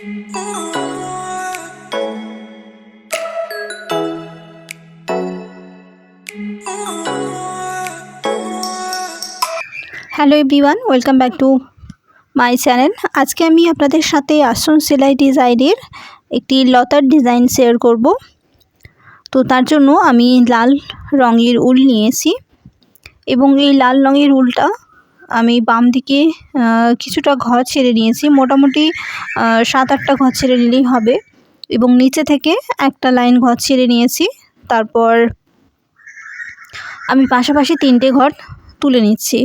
Hello everyone, welcome back to my channel. আজকে আমি আপনাদের সাথে আসন সেলাই ডিজাইনের একটি লতার ডিজাইন শেয়ার করব। তো তার জন্য আমি লাল রঙের উল নিয়েছি এবং এই লাল রঙের উলটা আমি বাম দিকে কিছুটা ঘর ছেড়ে নিয়েছি, মোটামুটি 7-8টা ঘর ছেড়ে নিলেই হবে, এবং নিচে থেকে একটা লাইন ঘর ছেড়ে নিয়েছি। তারপর আমি পাশাপাশি 3টে ঘর তুলে নিচ্ছি।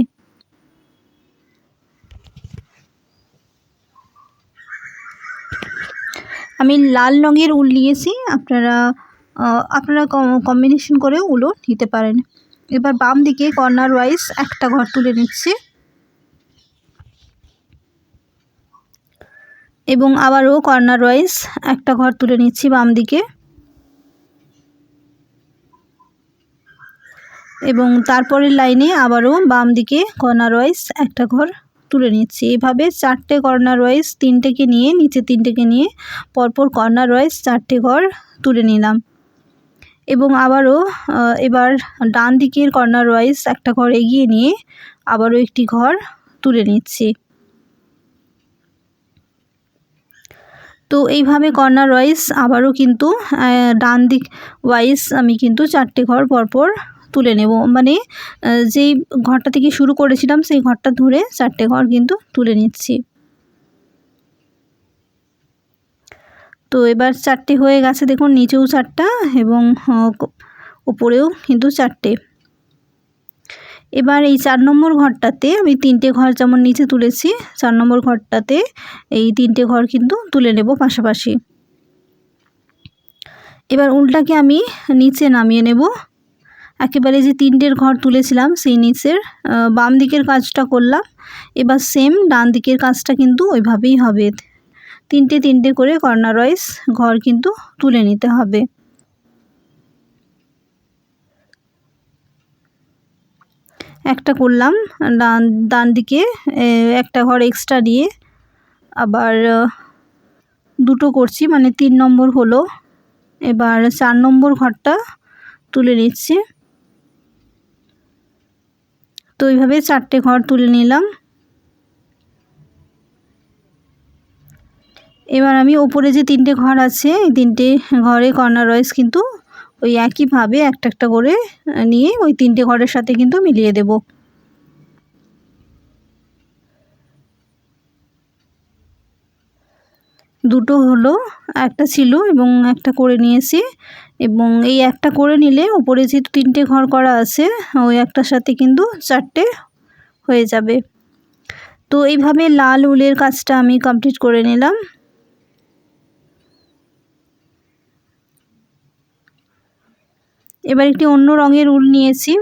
আমি লাল রঙের উল নিয়েছি, আপনারা কম্বিনেশন করে উলও নিতে পারেন। এবার বাম দিকে কর্নার ওয়াইজ একটা ঘর তুলে নিচ্ছি এবং আবারও কর্নার ওয়াইজ একটা ঘর তুলে নিচ্ছি বাম দিকে, এবং তারপরের লাইনে আবারও বাম দিকে কর্নার ওয়াইজ একটা ঘর তুলে নিচ্ছি। এভাবে 4টে কর্নার ওয়াইজ, 3টেকে নিয়ে নিচে 3টেকে নিয়ে পরপর কর্নার ওয়াইজ 4টে ঘর তুলে নিলাম, এবং আবারও এবার ডান দিকের কর্নার ওয়াইজ একটা ঘর এগিয়ে নিয়ে আবারও একটি ঘর তুলে নিচ্ছি। তো এইভাবে কর্নার ওয়াইজ আবারও কিন্তু ডান দিক ওয়াইজ আমি কিন্তু 4টে ঘর পরপর তুলে নেব, মানে যেই ঘরটা থেকে শুরু করেছিলাম সেই ঘরটা ধরে 4টে ঘর কিন্তু তুলে নিচ্ছি। তো এবার 4টে হয়ে গেছে, দেখুন নিচেও 4টা এবং উপরেও কিন্তু 4টে। এবার এই 4 নম্বর ঘরটাতে আমি 3টে ঘর যেমন নিচে তুলেছি, 4 নম্বর ঘরটাতে এই 3টে ঘর কিন্তু তুলে নেব পাশাপাশি। এবার উলটাকে আমি নিচে নামিয়ে নেব, একেবারে যে 3টের ঘর তুলেছিলাম সেই নিচের বাম দিকের কাজটা করলাম। এবার সেম ডান দিকের কাজটা কিন্তু ওইভাবেই হবে, 3টে করে কর্নার ওয়াইজ ঘর কিন্তু তুলে নিতে হবে। একটা করলাম ডান দিকে একটা ঘর এক্সট্রা দিয়ে, আবার 2টো করছি, মানে 3 নম্বর হলো। এবার 4 নম্বর ঘরটা তুলে নিচ্ছি। তো এইভাবে 4টে ঘর তুলে নিলাম। এবার আমি ওপরে যে 3টে ঘর আছে এই 3টে ঘরে কর্নার ওয়াইজ কিন্তু ওই একইভাবে একটা একটা করে নিয়ে ওই 3টে ঘরের সাথে কিন্তু মিলিয়ে দেব। দুটো হলো, একটা ছিল এবং একটা করে নিয়েছি, এবং এই একটা করে নিলে উপরে যে 3টে ঘর করা আছে ওই একটার সাথে কিন্তু 4টে হয়ে যাবে। তো এইভাবে লাল উলের কাজটা আমি কমপ্লিট করে নিলাম। এবার একটি অন্য রঙের উল নিয়েছি।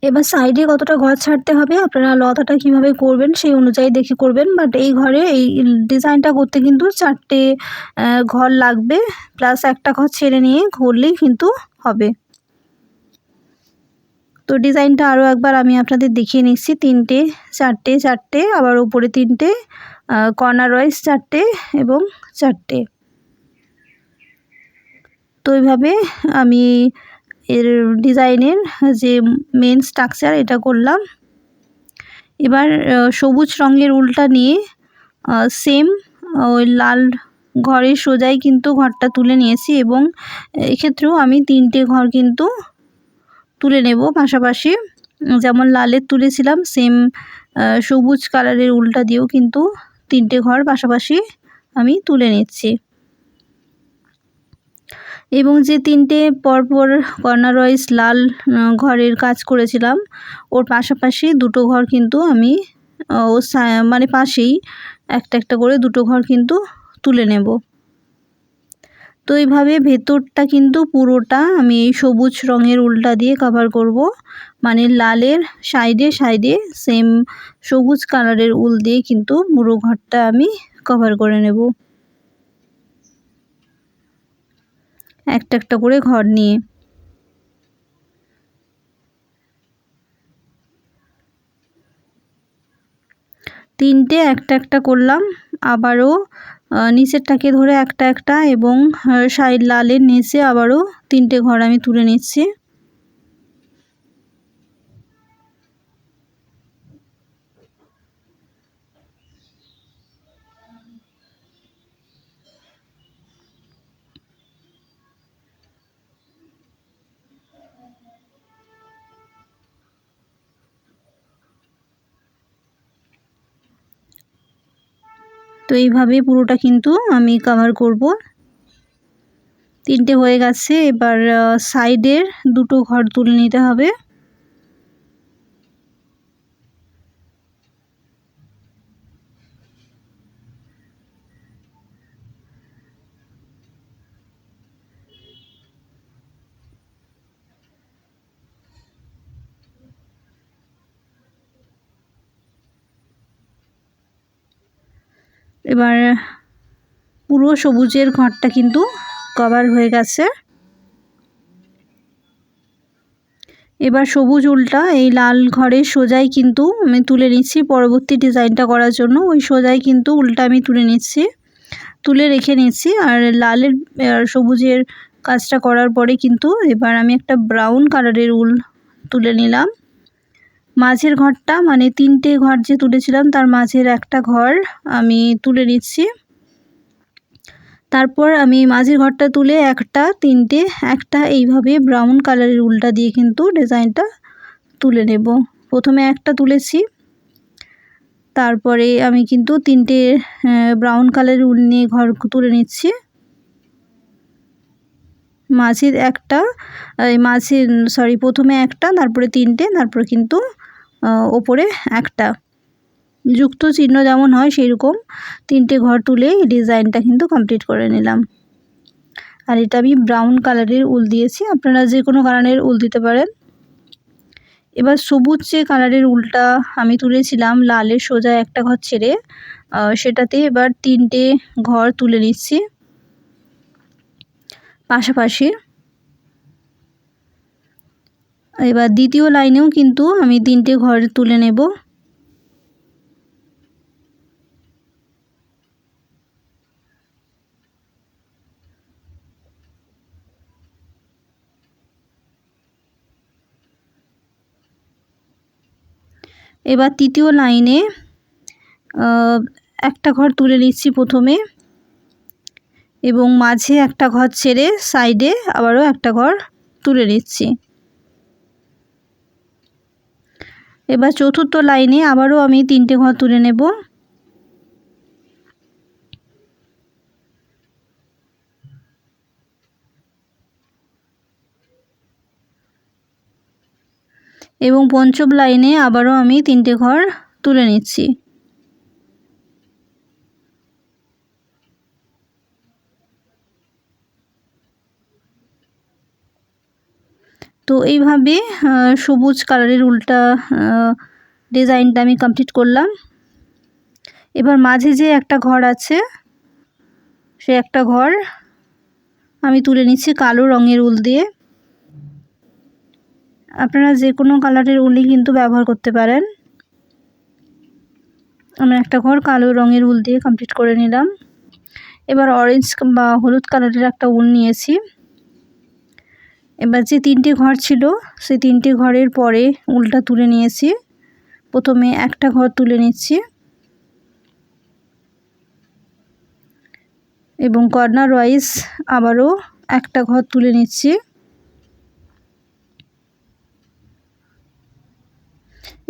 এবার সাইডে কতটা ঘর ছাড়তে হবে আপনারা লতাটা কিভাবে করবেন সেই অনুযায়ী দেখে করবেন, বাট এই ঘরে এই ডিজাইনটা করতে কিন্তু 4টে ঘর লাগবে, প্লাস একটা ঘর ছেড়ে নিয়ে করলেই কিন্তু হবে। তো ডিজাইনটা আরও একবার আমি আপনাদের দেখিয়ে নিচ্ছি, 3টে 4টে আবার উপরে 3টে, কর্নার ওয়াইজ 4টে এবং 4টে। তো এইভাবে আমি এর ডিজাইনের যে মেন স্ট্রাকচার এটা করলাম। এবার সবুজ রঙের উলটা নিয়ে সেম ওই লাল ঘরের সোজাই কিন্তু ঘরটা তুলে নিয়েছি, এবং এক্ষেত্রেও আমি 3টে ঘর কিন্তু তুলে নেব পাশাপাশি, যেমন লালের তুলেছিলাম সেম সবুজ কালারের উলটা দিয়েও কিন্তু 3টে ঘর পাশাপাশি আমি তুলে নিচ্ছি। এবং যে 3টে পরপর কর্নার ওয়াইজ লাল ঘরের কাজ করেছিলাম ওর পাশাপাশি 2টো ঘর কিন্তু আমি মানে পাশেই একটা একটা করে 2টো ঘর কিন্তু তুলে নেব। তো এইভাবে ভেতরটা কিন্তু পুরোটা আমি এই সবুজ রঙের উলটা দিয়ে কভার করব, মানে লালের সাইডে সাইডে সেম সবুজ কালারের উল দিয়ে কিন্তু পুরো ঘরটা আমি কভার করে নেব একটা একটা করে ঘর নিয়ে। 3টে একটা একটা করলাম, আবারও নিচেরটাকে ধরে একটা একটা এবং সাইড লালের নিচে আবারও 3টে ঘর আমি তুলে নিচ্ছি। তো এইভাবে পুরোটা কিন্তু আমি কভার করব। 3টে হয়ে গেছে, এবার সাইডের 2টো ঘর তুলে নিতে হবে। এবার পুরো সবুজের ঘরটা কিন্তু কভার হয়ে গেছে। এবার সবুজ উলটা এই লাল ঘরের সোজাই কিন্তু আমি তুলে নিচ্ছি পরবর্তী ডিজাইনটা করার জন্য। ওই সোজাই কিন্তু উলটা আমি তুলে নিচ্ছি, তুলে রেখে নিচ্ছি। আর লালের সবুজের কাজটা করার পরে কিন্তু এবার আমি একটা ব্রাউন কালারের উল তুলে নিলাম। মাঝের ঘরটা মানে 3টে ঘর যে তুলেছিলাম তার মাঝের একটা ঘর আমি তুলে নিচ্ছি। তারপর আমি মাঝের ঘরটা তুলে একটা 3টে একটা এইভাবে ব্রাউন কালারের উলটা দিয়ে কিন্তু ডিজাইনটা তুলে নেব। প্রথমে একটা তুলেছি, তারপরে আমি কিন্তু 3টে ব্রাউন কালারের উল নিয়ে ঘর তুলে নিচ্ছি। মাঝের একটা প্রথমে একটা, তারপরে 3টে, তারপরে কিন্তু ওপরে একটা যুক্ত চিহ্ন যেমন হয় সেই রকম 3টে ঘর তুলে এই ডিজাইনটা কিন্তু কমপ্লিট করে নিলাম। আর এটা আমি ব্রাউন কালারের উল দিয়েছি, আপনারা যে কোনো কালারের উল দিতে পারেন। এবার সবুজ যে কালারের উলটা আমি তুলেছিলাম লালের সোজা একটা ঘর ছেড়ে, সেটাতে এবার 3টে ঘর তুলে নিচ্ছি পাশাপাশি। এবার দ্বিতীয় লাইনেও কিন্তু আমি 3টে ঘর তুলে নেব। এবার তৃতীয় লাইনে একটা ঘর তুলে নিচ্ছি প্রথমে, এবং মাঝে একটা ঘর ছেড়ে সাইডে আবারও একটা ঘর তুলে নিচ্ছি। এবার চতুর্থ লাইনে আবারও আমি 3টে ঘর তুলে নেব। এবং পঞ্চম লাইনে আবারও আমি 3টে ঘর তুলে নিচ্ছি। তো এইভাবে সবুজ কালারের উলটা ডিজাইনটা আমি কমপ্লিট করলাম। এবার মাঝে যে একটা ঘর আছে সে একটা ঘর আমি তুলে নিচ্ছি কালো রঙের উল দিয়ে। আপনারা যে কোনো কালারের উলই কিন্তু ব্যবহার করতে পারেন। আমি একটা ঘর কালো রঙের উল দিয়ে কমপ্লিট করে নিলাম। এবার অরেঞ্জ বা হলুদ কালারের একটা উল নিয়েছি। এবার যে 3টে ঘর ছিল সেই 3টে ঘরের পরে উলটা তুলে নিয়েছি। প্রথমে একটা ঘর তুলে নিচ্ছি এবং কর্নার ওয়াইজ আবারও একটা ঘর তুলে নিচ্ছি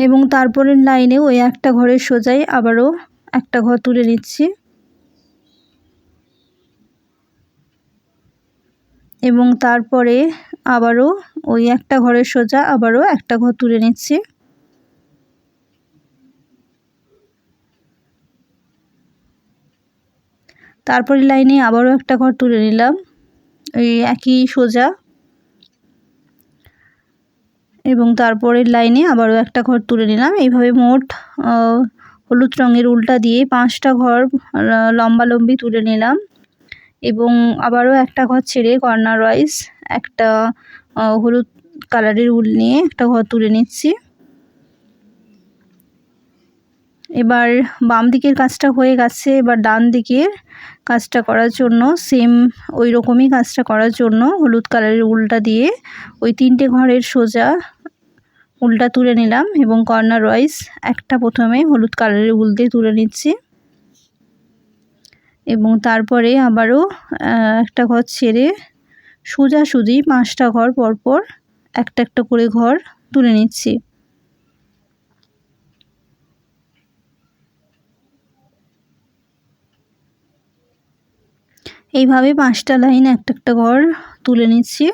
এবং তারপরের লাইনেও ওই একটা ঘরের সোজাই আবারও একটা ঘর তুলে নিচ্ছি এবং তারপরে আবারও ওই একটা ঘরের সোজা আবারও একটা ঘর তুলে নিচ্ছি। তারপরের লাইনে আবারও একটা ঘর তুলে নিলাম এই একই সোজা, এবং তারপরের লাইনে আবারও একটা ঘর তুলে নিলাম। এইভাবে মোট হলুদ রঙের উলটা দিয়ে 5টা ঘর লম্বালম্বি তুলে নিলাম এবং আবারও একটা ঘর ছেড়ে কর্নার ওয়াইজ একটা হলুদ কালারের উল নিয়ে একটা ঘর তুলে নিচ্ছি। এবার বাম দিকের কাজটা হয়ে গেছে, এবার ডান দিকের কাজটা করার জন্য সেম ওই রকমই কাজটা করার জন্য হলুদ কালারের উলটা দিয়ে ওই 3টে ঘরের সোজা উলটা তুলে নিলাম এবং কর্নার ওয়াইজ একটা প্রথমে হলুদ কালারের উল দিয়ে তুলে নিচ্ছি এবং তারপরে আবারও একটা ঘর ছেড়ে সোজাসুজি 5টা ঘর পরপর একটা একটা করে ঘর তুলে নিচ্ছি। এইভাবে 5টা লাইন একটা একটা ঘর তুলে নিচ্ছি।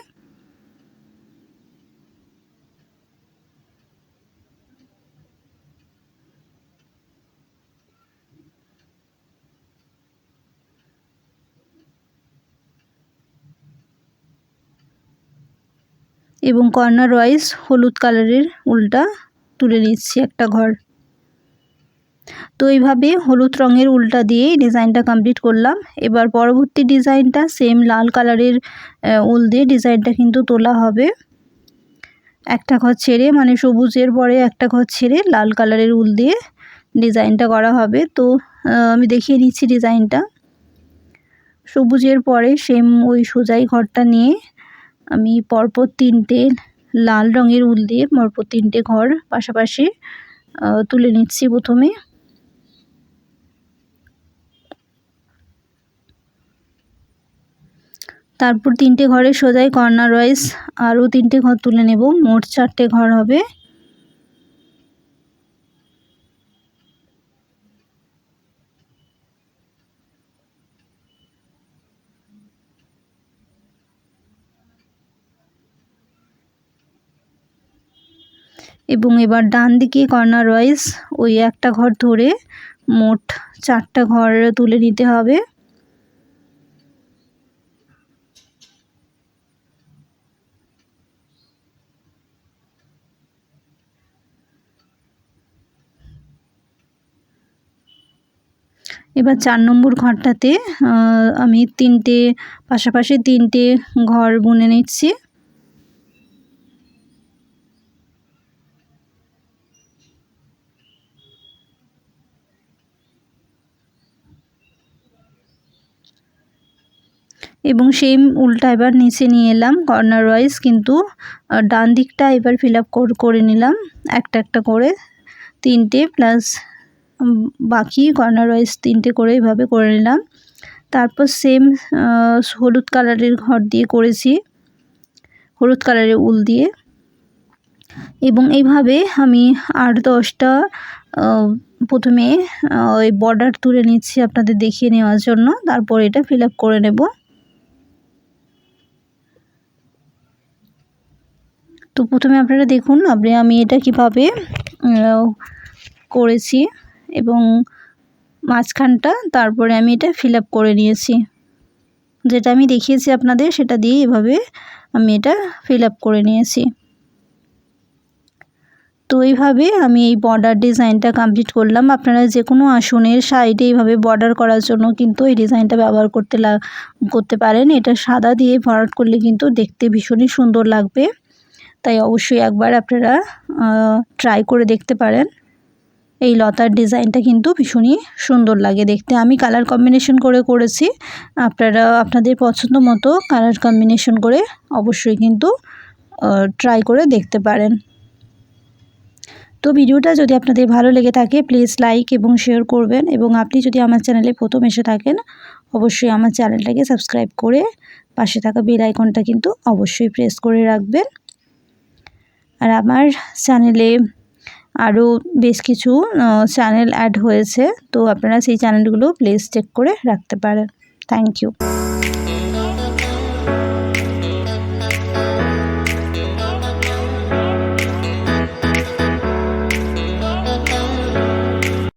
এবং কর্নার ওয়াইজ হলুদ কালারের উলটা তুলে নিচ্ছি একটা ঘর। তো এইভাবে হলুদ রঙের উলটা দিয়ে ডিজাইনটা কমপ্লিট করলাম। এবার পরবর্তী ডিজাইনটা সেম লাল কালারের উল দিয়ে ডিজাইনটা কিন্তু তোলা হবে। একটা ঘর ছেড়ে মানে সবুজের পরে একটা ঘর ছেড়ে লাল কালারের উল দিয়ে ডিজাইনটা করা হবে। তো আমি দেখিয়ে নিচ্ছি ডিজাইনটা। সবুজের পরে সেম ওই সোজাই ঘরটা নিয়ে আমি পরপর 3টে লাল রঙের উল দিয়ে পরপর 3টে ঘর পাশাপাশি তুলে নিচ্ছি প্রথমে। তারপর 3টে ঘরের সোজাই কর্নার ওয়াইজ আরও 3টে ঘর তুলে নেব, মোট 4টে ঘর হবে। এবং এবার ডান দিকে কর্নার ওয়াইজ ওই একটা ঘর ধরে মোট 4টা ঘর তুলে নিতে হবে। এবার 4 নম্বর ঘরটাতে আমি পাশাপাশি 3টে ঘর বুনে নিচ্ছি। এবং সেম উলটা এবার নিচে নিয়ে এলাম কর্নার ওয়াইজ, কিন্তু ডান দিকটা এবার ফিল আপ করে নিলাম একটা একটা করে 3টে প্লাস বাকি কর্নার ওয়াইজ 3টে করে এইভাবে করে নিলাম। তারপর সেম হলুদ কালারের ঘর দিয়ে করেছি, হলুদ কালারের উল দিয়ে। এবং এইভাবে আমি 8-10টা প্রথমে ওই বর্ডার তুলে নিচ্ছি আপনাদের দেখিয়ে নেওয়ার জন্য, তারপর এটা ফিল আপ করে নেব। তো প্রথমে আপনারা দেখুন আমি এটা কিভাবে করেছি এবং মাঝখানটা তারপরে আমি এটা ফিল আপ করে নিয়েছি, যেটা আমি দেখিয়েছি আপনাদের সেটা দিয়ে এভাবে আমি এটা ফিল আপ করে নিয়েছি। তো এইভাবে আমি এই বর্ডার ডিজাইনটা কমপ্লিট করলাম। আপনারা যে কোনো আসনের সাইডে এইভাবে বর্ডার করার জন্য কিন্তু এই ডিজাইনটা ব্যবহার করতে পারেন। এটা সাদা দিয়ে ভরাট করলে কিন্তু দেখতে ভীষণই সুন্দর লাগবে, তাই অবশ্যই একবার আপনারা ট্রাই করে দেখতে পারেন। এই লতার ডিজাইনটা কিন্তু ভীষণই সুন্দর লাগে দেখতে। আমি কালার কম্বিনেশন করেছি, আপনারা আপনাদের পছন্দ মতো কালার কম্বিনেশন করে অবশ্যই কিন্তু ট্রাই করে দেখতে পারেন। তো ভিডিওটা যদি আপনাদের ভালো লেগে থাকে প্লিজ লাইক এবং শেয়ার করবেন, এবং আপনি যদি আমার চ্যানেলে প্রথম এসে থাকেন অবশ্যই আমার চ্যানেলটাকে সাবস্ক্রাইব করে পাশে থাকা বেল আইকনটা কিন্তু অবশ্যই প্রেস করে রাখবেন। আর আমার চ্যানেলে আরও বেশ কিছু চ্যানেল অ্যাড হয়েছে, তো আপনারা সেই চ্যানেলগুলো প্লিজ চেক করে রাখতে পারেন। Thank you.